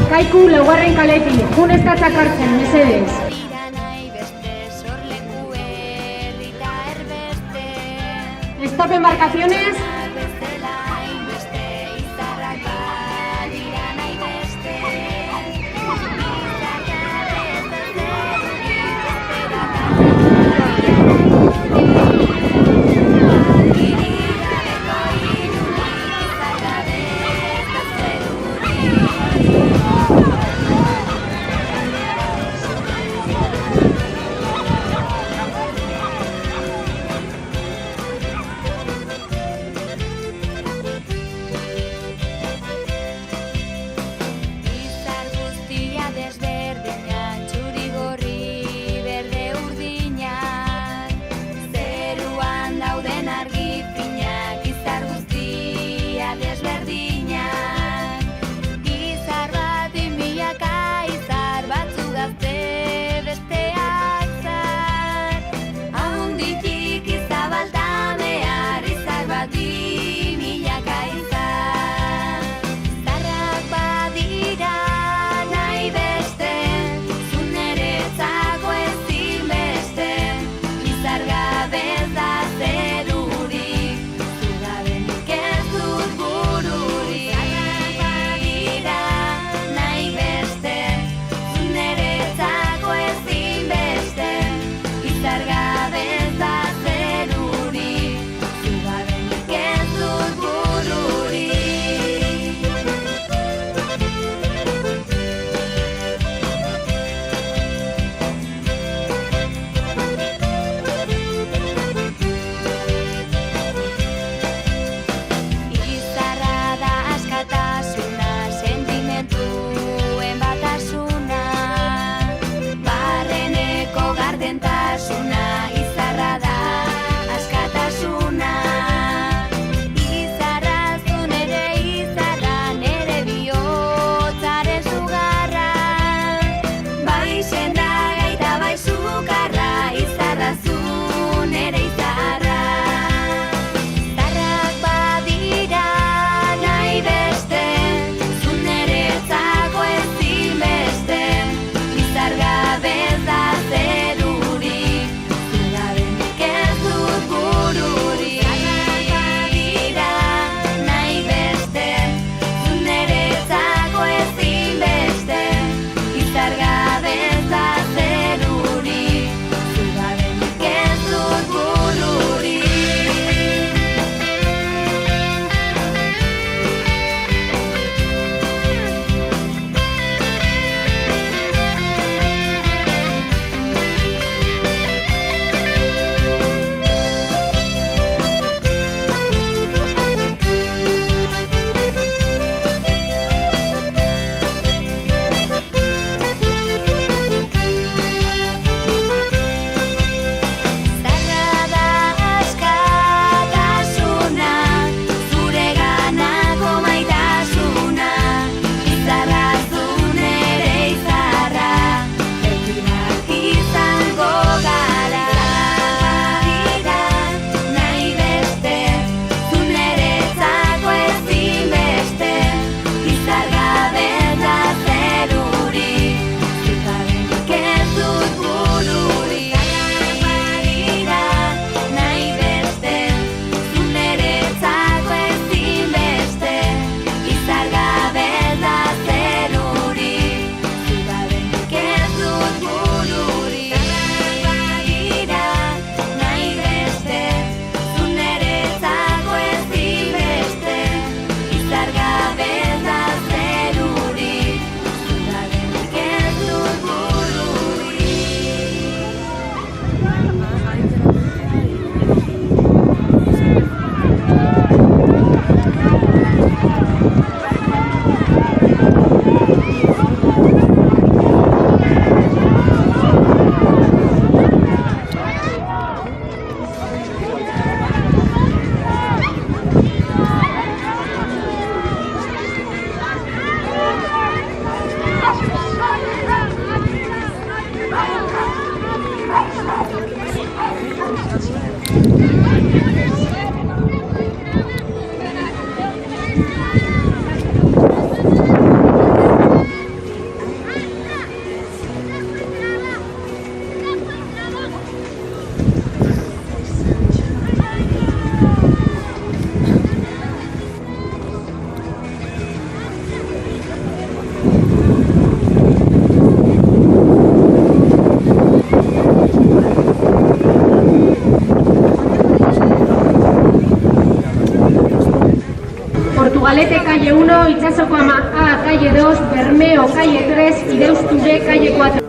Kaiku laugarren kaletik, jun ez da txakartzen, mesedez. Stop embarcaciones. Portugalete, calle 1, Itxasoko A, calle 2, Bermeo, calle 3 y Deustu B, calle 4.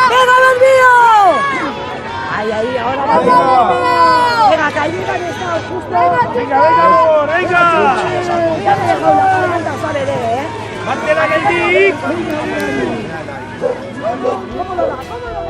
¡Venga, Bermeo! ¡Ay, ahí, ahora va! ¡Venga, que ahí han estado justo! ¡Venga, amor, venga! Ya me he dejado la planta, sale de, ¿eh? ¡Mantén a Geltic! ¿Cómo lo da? ¿Cómo lo da?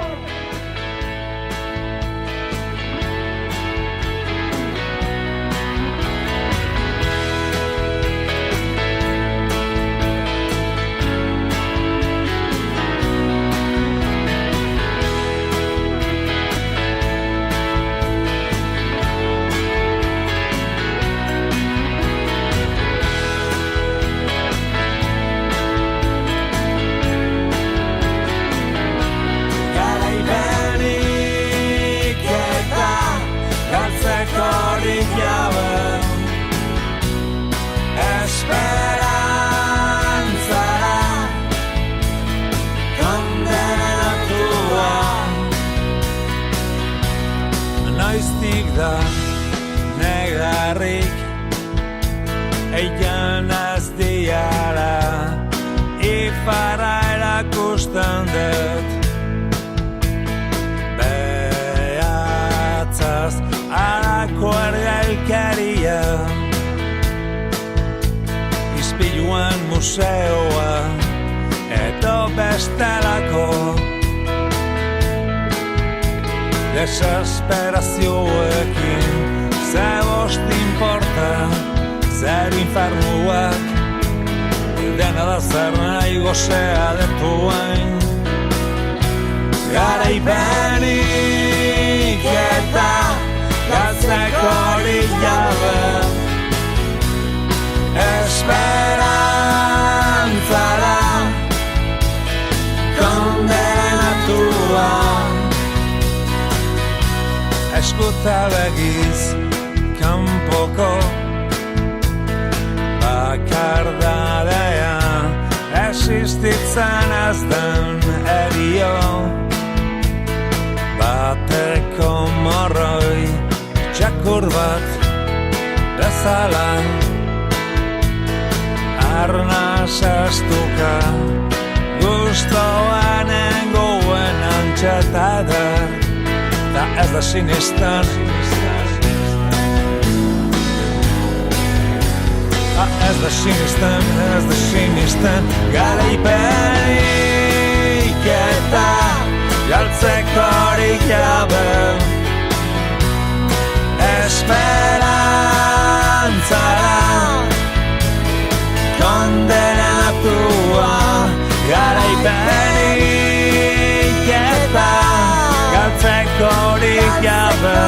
Noiztik da negarrik eian az diara ifarra erakusten dut behatzaz harako ergailkeria Ispiluan museoa edo bestelako Desesperazioekin Ze bost importa Zer infernuak Dena da zer nahi gozea detuain Garaipenik eta Galtzekorik jabe Esperantzara Kondenatua Eskuta begiz, kanpoko bakardadea Existitzen ez den erio Bateko morroi, txakur bat bezala Arnaz estuka, gustoan engoen antxeta eder Da ez da sinistan Ez da sinistan Garaipenik eta Galtzekorik jabe Esperantzara Kondenatua Garaipenik eta Galtzekorik jabe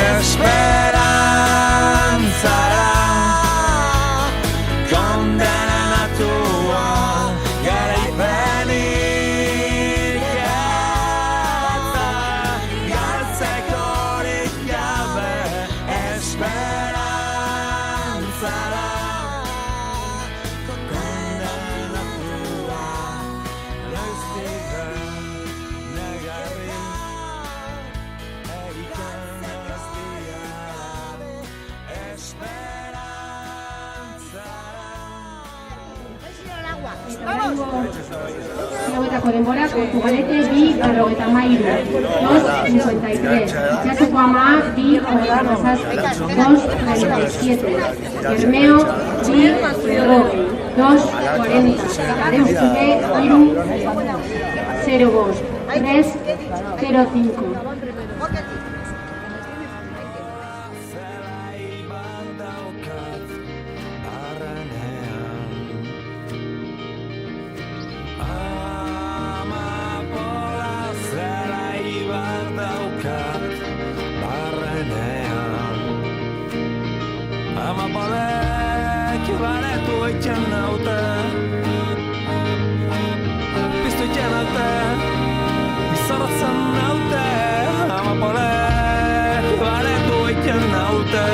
Esperantzara Kondenatua Garaipenik eta Galtzekorik jabe Esperantzara Kondenatua Noiztik da negarri Erikan ez diara Hauetako denbora, Portugalete 2:43, 2:53, Itxasoko Ama 2:37, 2:37, Bermeo 2:40, 2:40, eta Deustu B 3:05, 3:05. Amabalek baretu itxan naute Piztu itxan naute Izorratzen naute Amabalek baretu itxan naute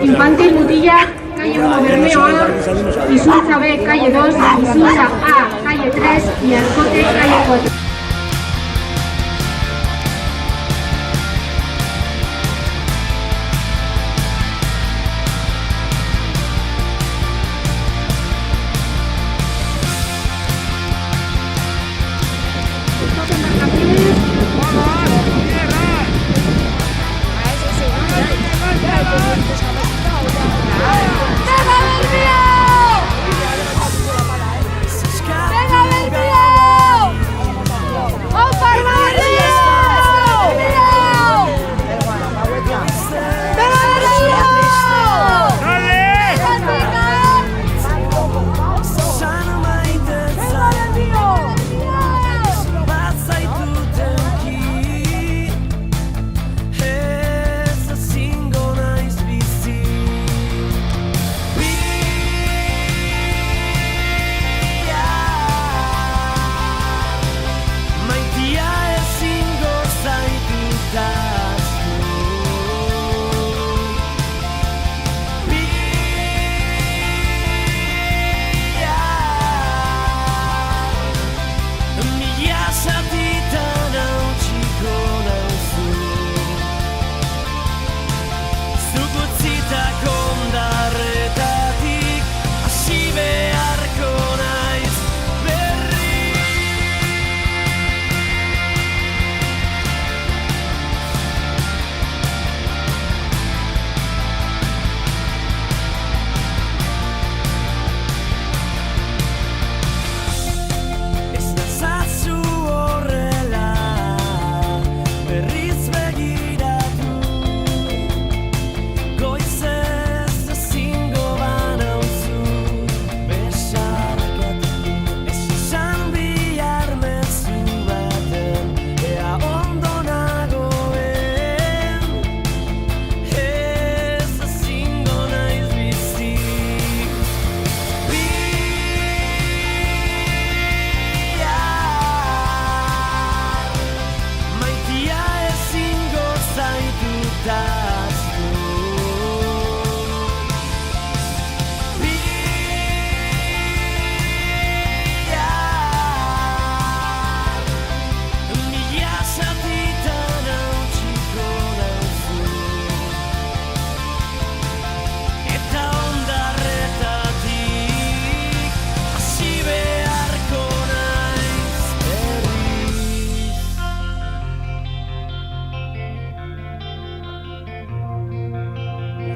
Infantil Mutilla, calle 1 Bermeo A, Isurza B, calle 2, Isurza A, calle 3 y Arcote, calle 4.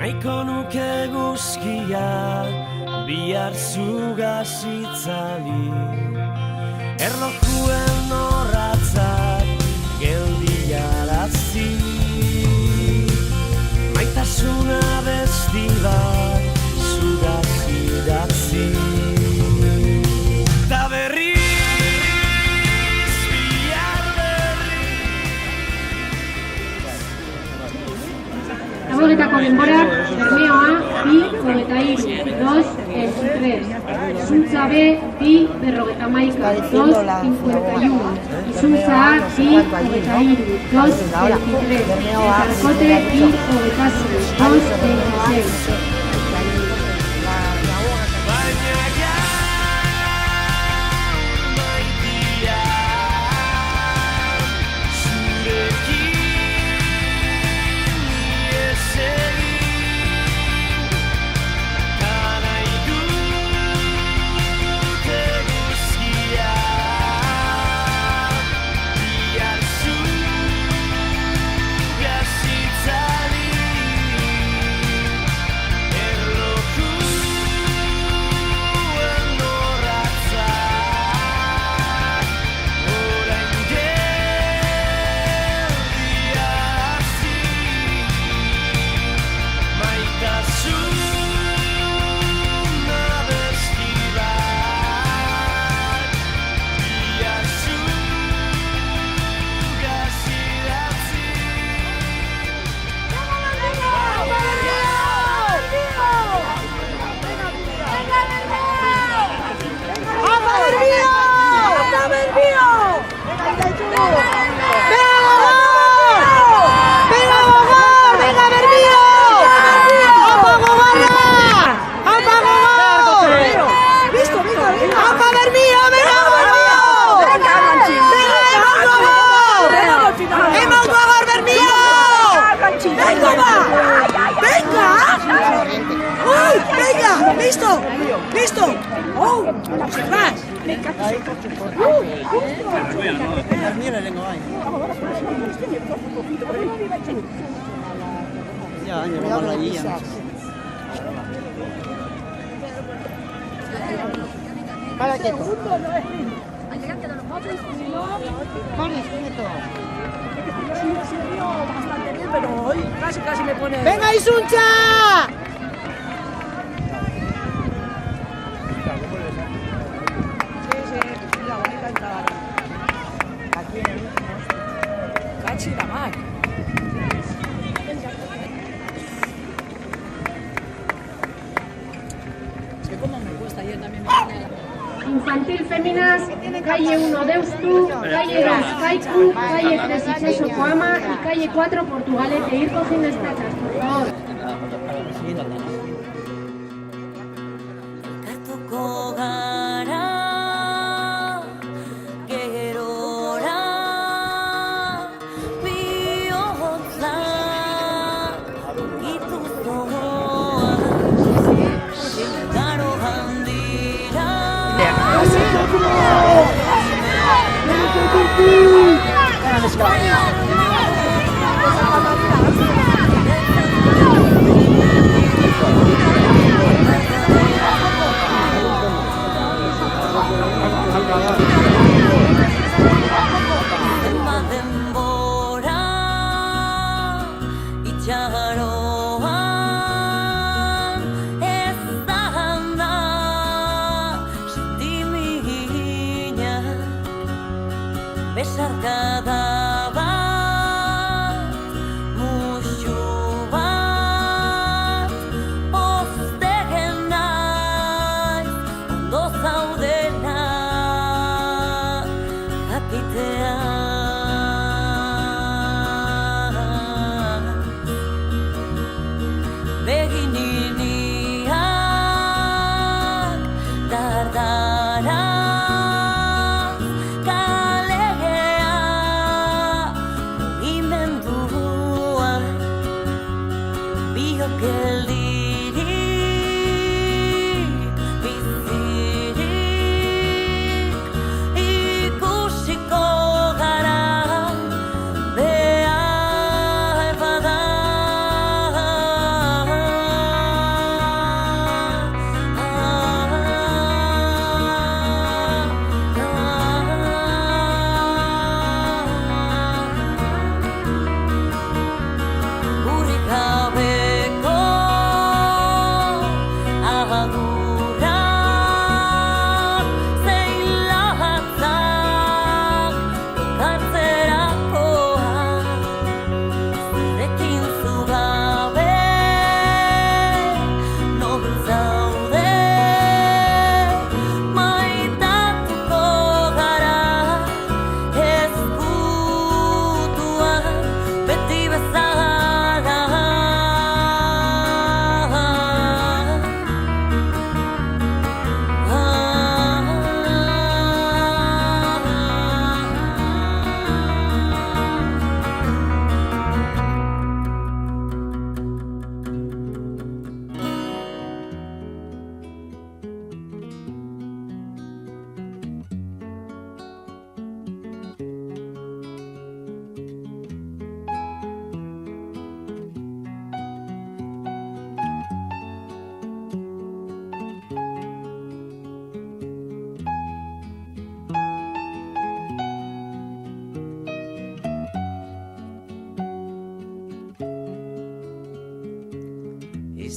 Nahiko nuke guzkia bihar zugaz itzali, erlojuen orratzak geldiarazi, maitasuna besti bat zugaz idatzi. Ta berriz bihar Laboretako denbora, Bermeo A, bi, 23, 2, 3. Izuntza B, bi, 51, 2,51. Izuntza A, bi, 23, 2,23. Eta Arkote, bi, 26, 2,26. ¡Listo! ¡Listo! ¡Oh! ¡Ostras! Para quieto. Pero hoy casi me pone... ¡Venga, Isuncha! La bonita entrada. Aquí en el último. Cachi la mar. Es que como me cuesta, ayer también me ponía la... Infantil Féminas, calle 1 Deustu, calle 2 Kaiku, calle 3 Iseso Coama y calle 4 Portugalete. Ir cogiendo estas, por favor. Besarkada bat, musu bat, poztegen naiz, ondo zaudena, jakitea. Begininiak dardara, kalean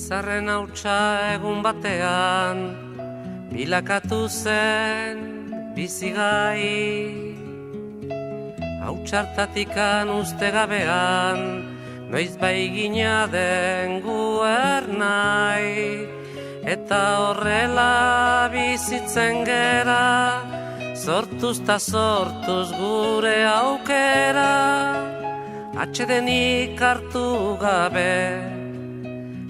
Izarren hautsa egun batean bilakatu zen bizigai. Hautsartatikan uste gabean noiz bai gina den guernai. Eta horrela bizitzen gera, sortuz ta sortuz gure aukera. Atsedenik hartu gabe,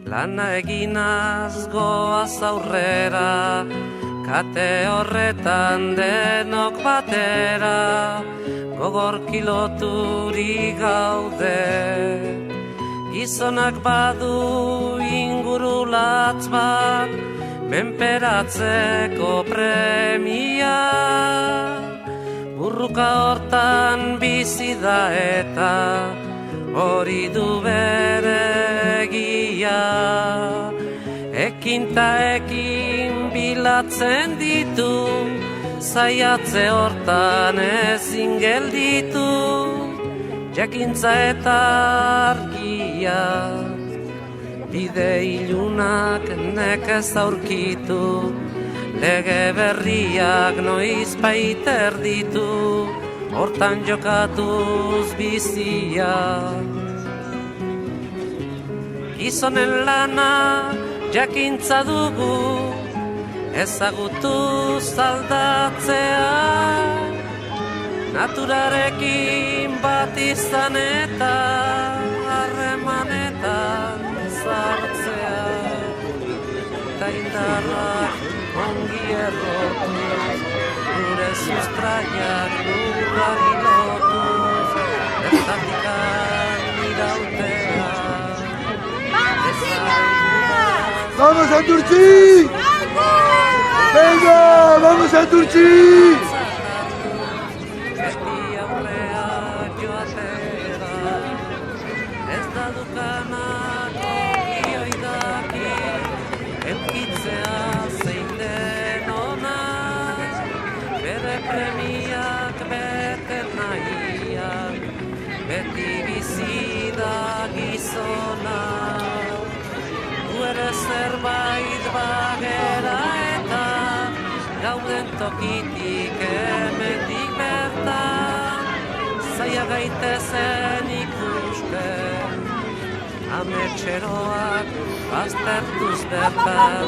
lana eginaz goaz aurrera. Kate horretan denok batera, gogor kiloturi gaude. Gizonak badu inguru latz bat, menperatzeko premia. Burruka hortan bizi da eta hori du bere egia. Ekin ta ekin bilatzen ditu, zaiatze hortan ezin gelditu. Jakintza eta argia, bide ilunak nekez aurkitu. Lege berriak noiz baiter ditu, hortan jokatuz bizia. Gizonen lana jakintza dugu, ezagutu aldatzea. Naturarekin bat izan eta harremanetan sartzea. Ta indarrak ongi errotuz, gure sustraiak lurrari lotuz, bertatikan irautea. ¡Vamos a Turchi! ¡Venga! ¡Vamos a Turchi! Premiak bete nahian, beti bizi da gizona. Gu ere zerbait bagera eta gauden tokitik hemendik bertan. Zaila gaitezen ikusten, ametxeroak baztertuz bertan.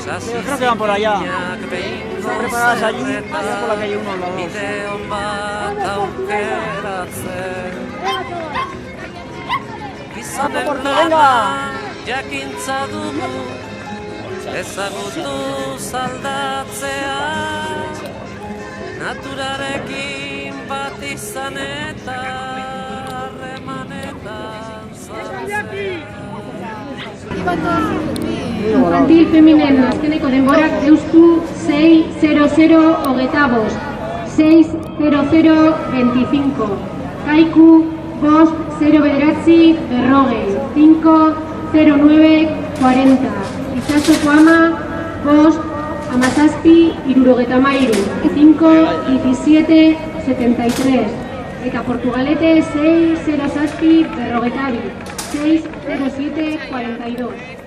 Creo que van por allá. Están preparadas allí, allá por la calle 1 al lado. Ideon bat aukeratzen. Gizonen lana jakintza dugu, ezagutu aldatzea. Naturarekin bat izan eta harremanetan sartzea. Infantil feminen azkeneko denborak eusku 6:00:25, 6:00:25. Kaiku 5:09:40, 5:09:40. Itsasoko ama 5:17:73, 5:17:73. Eta Portugalete 6:07:42, 6:07:42.